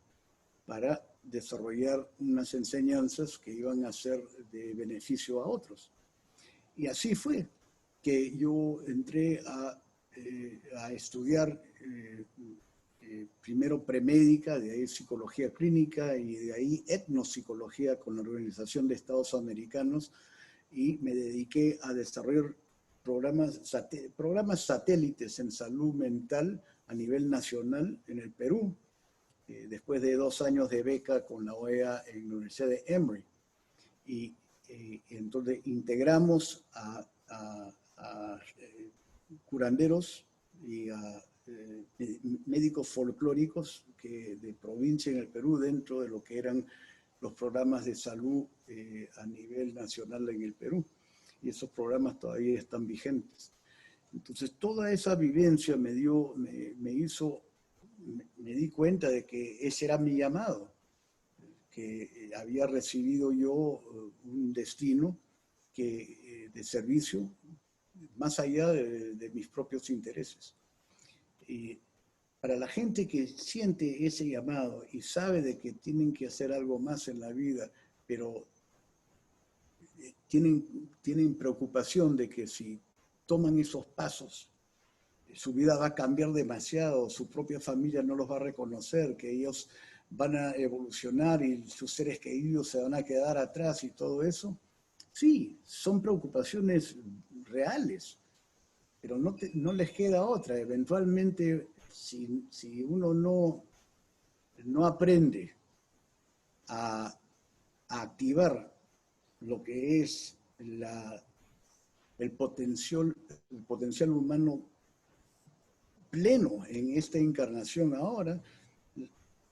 para desarrollar unas enseñanzas que iban a ser de beneficio a otros. Y así fue que yo entré a estudiar primero premédica, de ahí psicología clínica y de ahí etnopsicología con la Organización de Estados Americanos, y me dediqué a desarrollar programas satélites en salud mental a nivel nacional en el Perú, después de 2 años de beca con la OEA en la Universidad de Emory. Y entonces integramos a curanderos y a médicos folclóricos de provincia en el Perú dentro de lo que eran los programas de salud a nivel nacional en el Perú. Y esos programas todavía están vigentes. Entonces, toda esa vivencia me di cuenta de que ese era mi llamado, que había recibido yo un destino de servicio más allá de mis propios intereses. Y para la gente que siente ese llamado y sabe de que tienen que hacer algo más en la vida, pero tienen preocupación de que si toman esos pasos, su vida va a cambiar demasiado, su propia familia no los va a reconocer, que ellos van a evolucionar y sus seres queridos se van a quedar atrás y todo eso. Sí, son preocupaciones reales, pero no les queda otra. Eventualmente, si uno no aprende a activar lo que es el potencial humano pleno en esta encarnación ahora,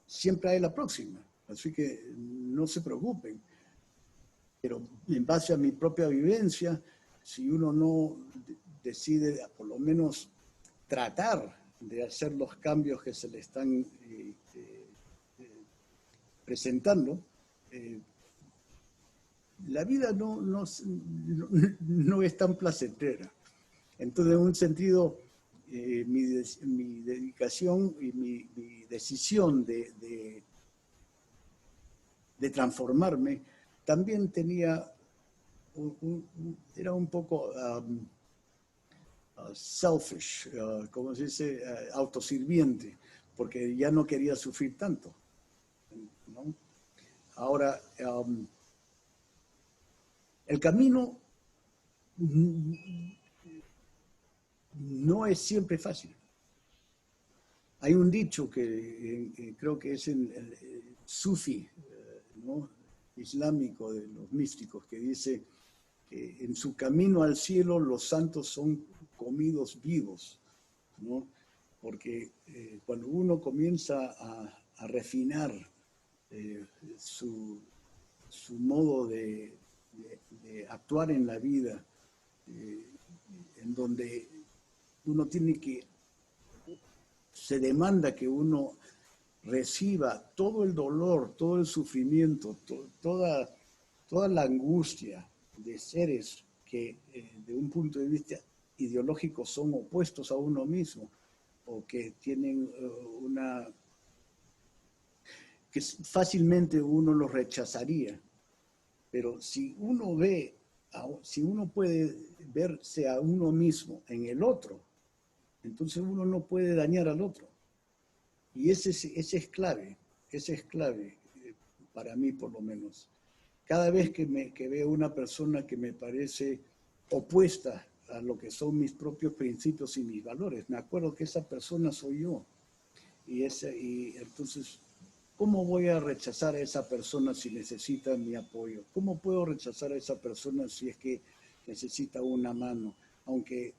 siempre hay la próxima. Así que no se preocupen. Pero en base a mi propia vivencia, si uno no decide por lo menos tratar de hacer los cambios que se le están presentando, la vida no es tan placentera. Entonces, en un sentido, mi dedicación y mi decisión de transformarme también tenía era un poco selfish, como se dice, autosirviente, porque ya no quería sufrir tanto, ¿no? Ahora, el camino no es siempre fácil. Hay un dicho que creo que es el sufi, ¿no?, islámico, de los místicos, que dice que en su camino al cielo los santos son comidos vivos, ¿no? Porque cuando uno comienza a refinar su modo de actuar en la vida, en donde uno se demanda que uno reciba todo el dolor, todo el sufrimiento, toda la angustia de seres que de un punto de vista ideológico son opuestos a uno mismo, o que tienen que fácilmente uno los rechazaría. Pero si uno puede verse a uno mismo en el otro, entonces uno no puede dañar al otro. Y ese es clave para mí, por lo menos. Cada vez que veo una persona que me parece opuesta a lo que son mis propios principios y mis valores, me acuerdo que esa persona soy yo. Y entonces, ¿cómo voy a rechazar a esa persona si necesita mi apoyo? ¿Cómo puedo rechazar a esa persona si es que necesita una mano? Aunque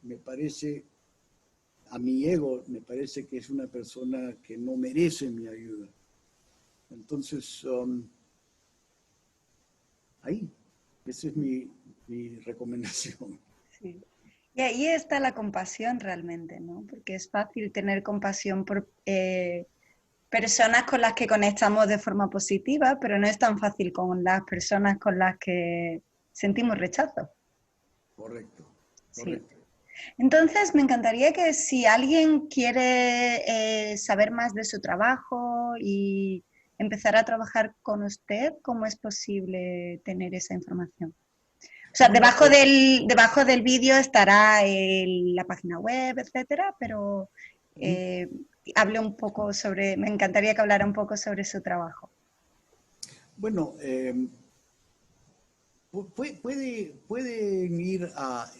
a mi ego me parece que es una persona que no merece mi ayuda. Entonces, esa es mi recomendación. Sí. Y ahí está la compasión realmente, ¿no? Porque es fácil tener compasión por personas con las que conectamos de forma positiva, pero no es tan fácil con las personas con las que sentimos rechazo. Correcto. Sí. Entonces, me encantaría que si alguien quiere saber más de su trabajo y empezar a trabajar con usted, ¿cómo es posible tener esa información? O sea, Bueno, debajo del vídeo estará la página web, etcétera, pero eh, hable un poco sobre, me encantaría que hablara un poco sobre su trabajo. bueno, pueden ir a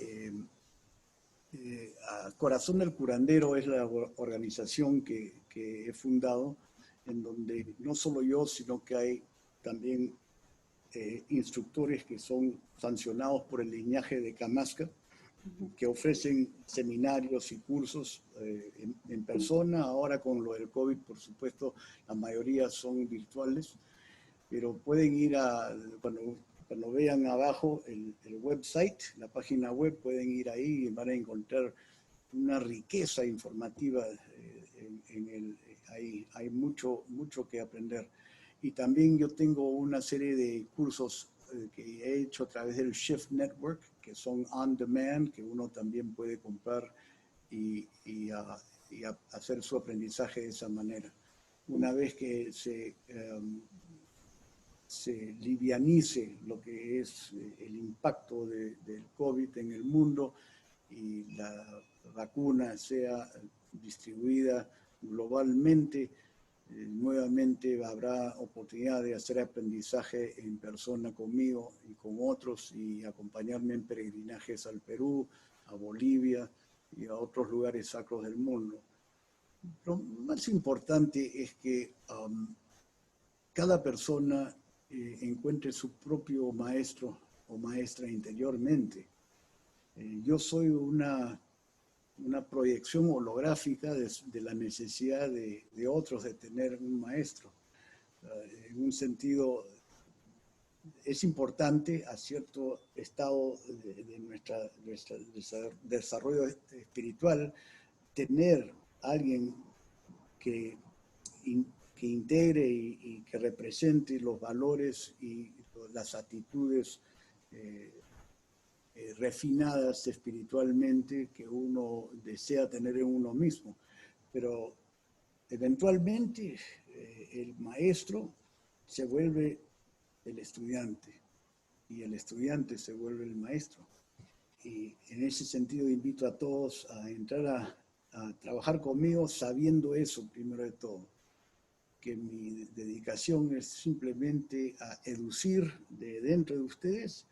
Corazón del Curandero, es la organización que he fundado, en donde no solo yo, sino que hay también instructores que son sancionados por el linaje de Kamasca, que ofrecen seminarios y cursos en persona. Ahora con lo del COVID, por supuesto, la mayoría son virtuales, pero pueden ir cuando vean abajo el website, la página web, pueden ir ahí y van a encontrar una riqueza informativa ahí. Hay mucho que aprender. Y también yo tengo una serie de cursos que he hecho a través del Shift Network, que son on demand, que uno también puede comprar y hacer su aprendizaje de esa manera. Una vez que se livianice lo que es el impacto del COVID en el mundo y la vacuna sea distribuida globalmente, nuevamente habrá oportunidad de hacer aprendizaje en persona conmigo y con otros y acompañarme en peregrinajes al Perú, a Bolivia y a otros lugares sacros del mundo. Lo más importante es que cada persona encuentre su propio maestro o maestra interiormente. Yo soy una proyección holográfica de la necesidad de otros de tener un maestro. En un sentido, es importante a cierto estado de nuestro desarrollo espiritual tener a alguien que, que integre y que represente los valores y las actitudes refinadas espiritualmente que uno desea tener en uno mismo. Pero eventualmente el maestro se vuelve el estudiante y el estudiante se vuelve el maestro. Y en ese sentido invito a todos a entrar a trabajar conmigo sabiendo eso primero de todo, que mi dedicación es simplemente a educir de dentro de ustedes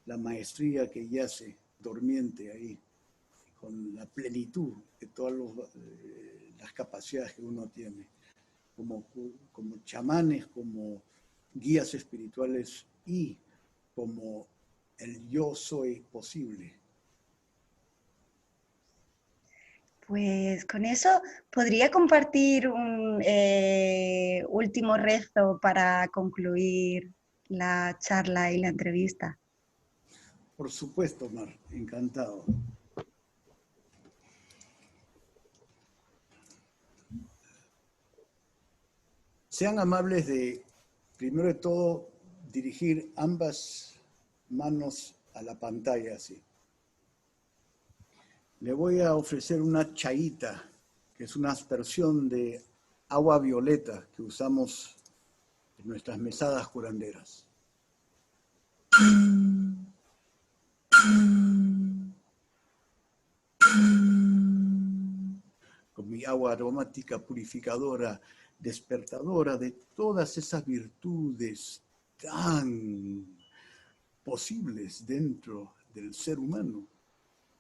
la maestría que yace dormiente ahí, con la plenitud de todas las capacidades que uno tiene, como chamanes, como guías espirituales y como el yo soy posible. Pues con eso podría compartir un último rezo para concluir la charla y la entrevista. Por supuesto, Mar, encantado. Sean amables de, primero de todo, dirigir ambas manos a la pantalla así. Le voy a ofrecer una chayita, que es una aspersión de agua violeta que usamos en nuestras mesadas curanderas. Con mi agua aromática purificadora, despertadora de todas esas virtudes tan posibles dentro del ser humano.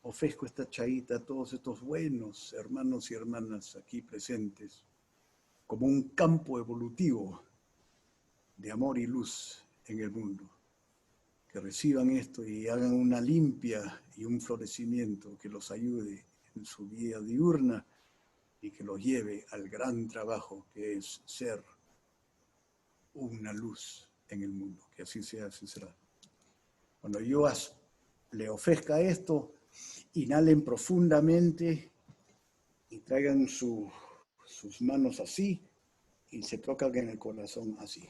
Ofrezco esta chayita a todos estos buenos hermanos y hermanas aquí presentes, como un campo evolutivo de amor y luz en el mundo. Que reciban esto y hagan una limpia y un florecimiento que los ayude en su vida diurna y que los lleve al gran trabajo que es ser una luz en el mundo. Que así sea, así será. Cuando yo le ofrezca esto, inhalen profundamente y traigan sus manos así y se tocan en el corazón así.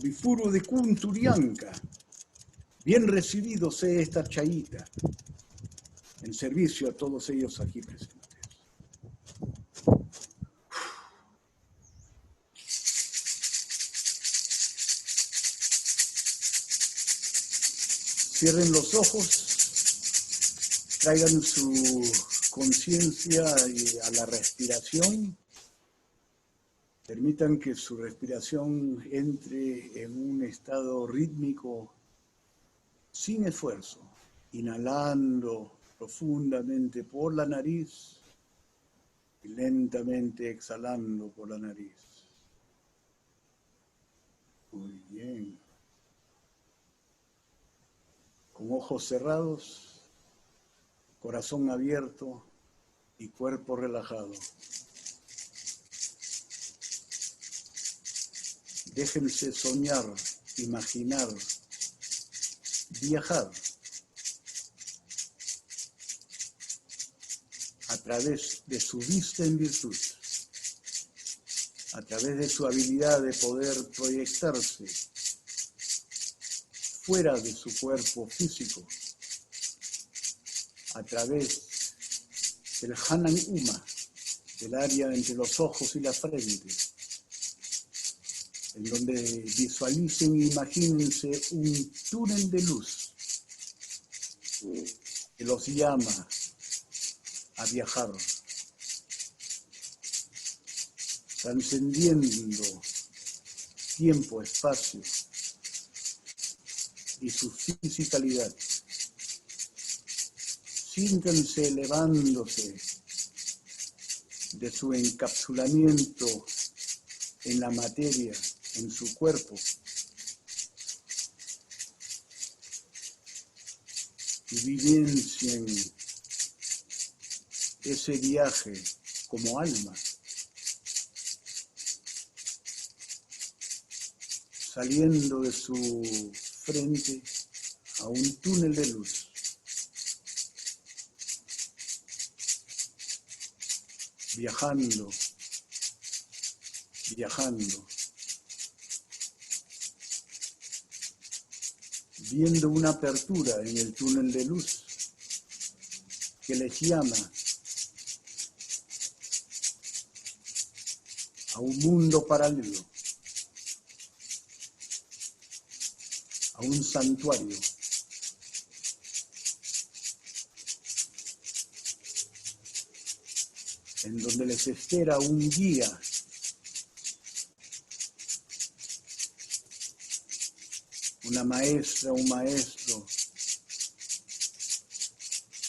Obifuro de Cunturianca, bien recibido sea esta chayita, en servicio a todos ellos aquí presentes. Cierren los ojos, traigan su conciencia a la respiración. Permitan que su respiración entre en un estado rítmico sin esfuerzo, inhalando profundamente por la nariz y lentamente exhalando por la nariz. Muy bien. Con ojos cerrados, corazón abierto y cuerpo relajado. Déjense soñar, imaginar, viajar a través de su vista en virtud, a través de su habilidad de poder proyectarse fuera de su cuerpo físico, a través del Hanan Uma, del área entre los ojos y la frente, en donde visualicen e imagínense un túnel de luz que los llama a viajar, trascendiendo tiempo, espacio y su fisicalidad. Siéntanse elevándose de su encapsulamiento en la materia, en su cuerpo, y vivencien ese viaje como alma, saliendo de su frente a un túnel de luz, viajando, viendo una apertura en el túnel de luz que les llama a un mundo paralelo, a un santuario, en donde les espera un guía, una maestra, un maestro,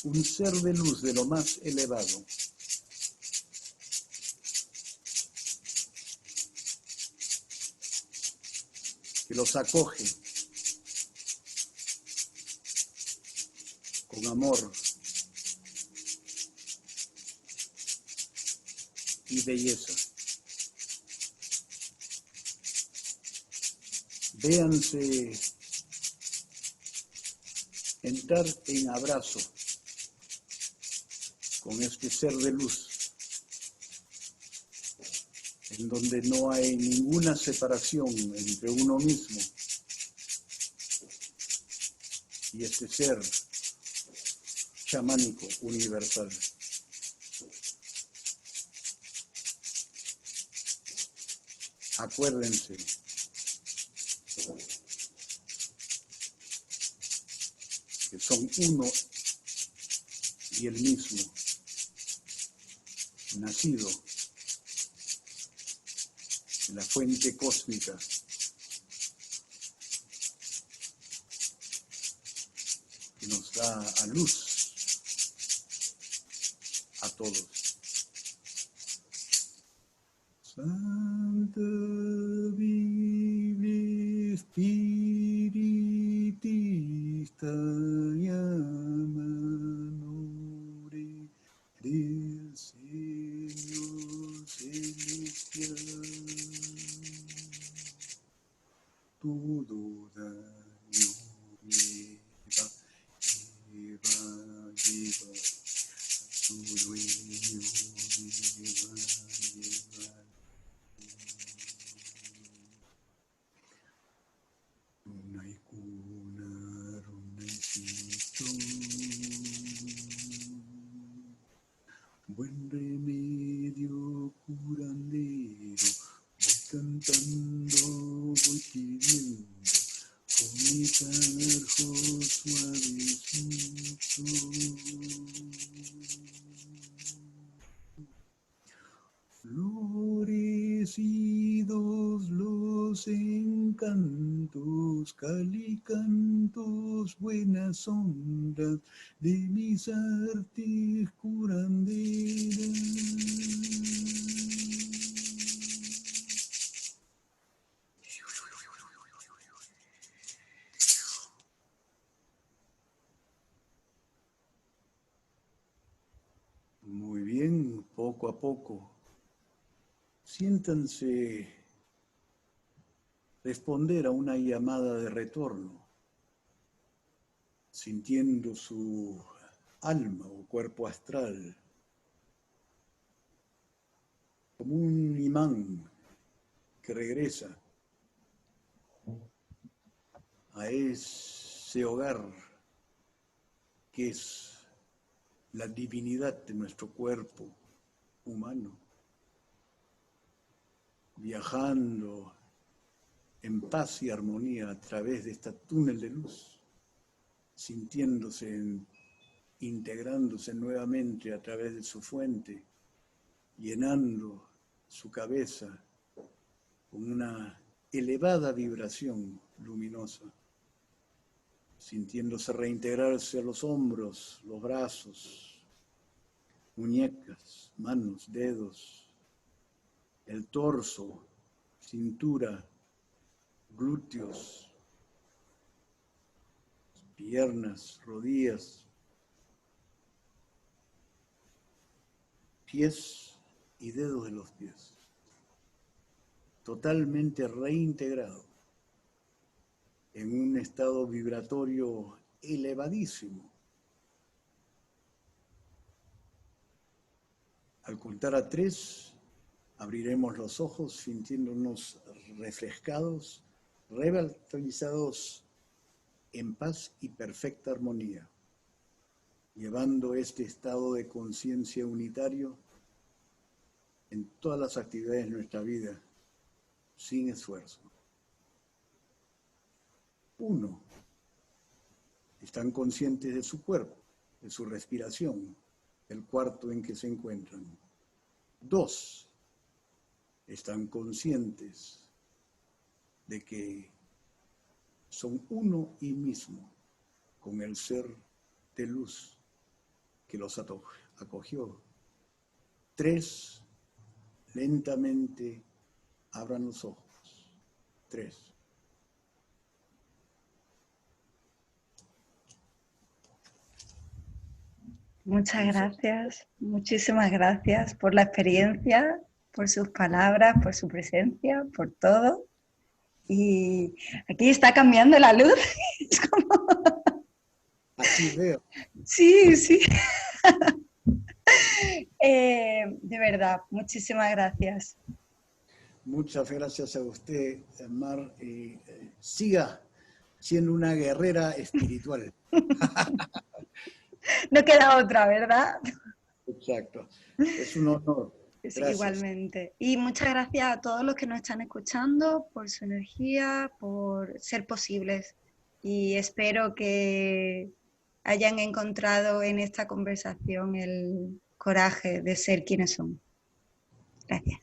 un ser de luz de lo más elevado, que los acoge con amor y belleza. Véanse entrar en abrazo con este ser de luz, en donde no hay ninguna separación entre uno mismo y este ser chamánico universal. Acuérdense que son uno y el mismo, nacido de la fuente cósmica, que nos da a luz a todos. Santa Biblia Espiritista llama nombre del Señor Celestial. Todo daño lleva, su dueño lleva. Buen remedio curandero, voy cantando, voy pidiendo, con mi carjo suavecito. Florecidos los encantos, calicantos, buenas ondas de mis artes curanderas. Muy bien, poco a poco. Siéntanse responder a una llamada de retorno, sintiendo su alma o cuerpo astral como un imán que regresa a ese hogar que es la divinidad de nuestro cuerpo humano, viajando en paz y armonía a través de este túnel de luz, sintiéndose, integrándose nuevamente a través de su fuente, llenando su cabeza con una elevada vibración luminosa, sintiéndose reintegrarse a los hombros, los brazos, muñecas, manos, dedos, el torso, cintura, glúteos, piernas, rodillas, pies y dedos de los pies. Totalmente reintegrado en un estado vibratorio elevadísimo. Al contar a 3, abriremos los ojos sintiéndonos refrescados, revitalizados, en paz y perfecta armonía, llevando este estado de conciencia unitario en todas las actividades de nuestra vida, sin esfuerzo. 1. Están conscientes de su cuerpo, de su respiración, el cuarto en que se encuentran. 2. Están conscientes de que son uno y mismo con el ser de luz que los acogió. 3. Lentamente abran los ojos. 3. Muchas gracias, muchísimas gracias por la experiencia, por sus palabras, por su presencia, por todo. Y aquí está cambiando la luz. Es como... Así veo. Sí, sí. De verdad, muchísimas gracias. Muchas gracias a usted, Mar. Siga siendo una guerrera espiritual. No queda otra, ¿verdad? Exacto. Es un honor. Sí, Gracias. igualmente. Y muchas gracias a todos los que nos están escuchando por su energía, por ser posibles. Y espero que hayan encontrado en esta conversación el coraje de ser quienes son. Gracias.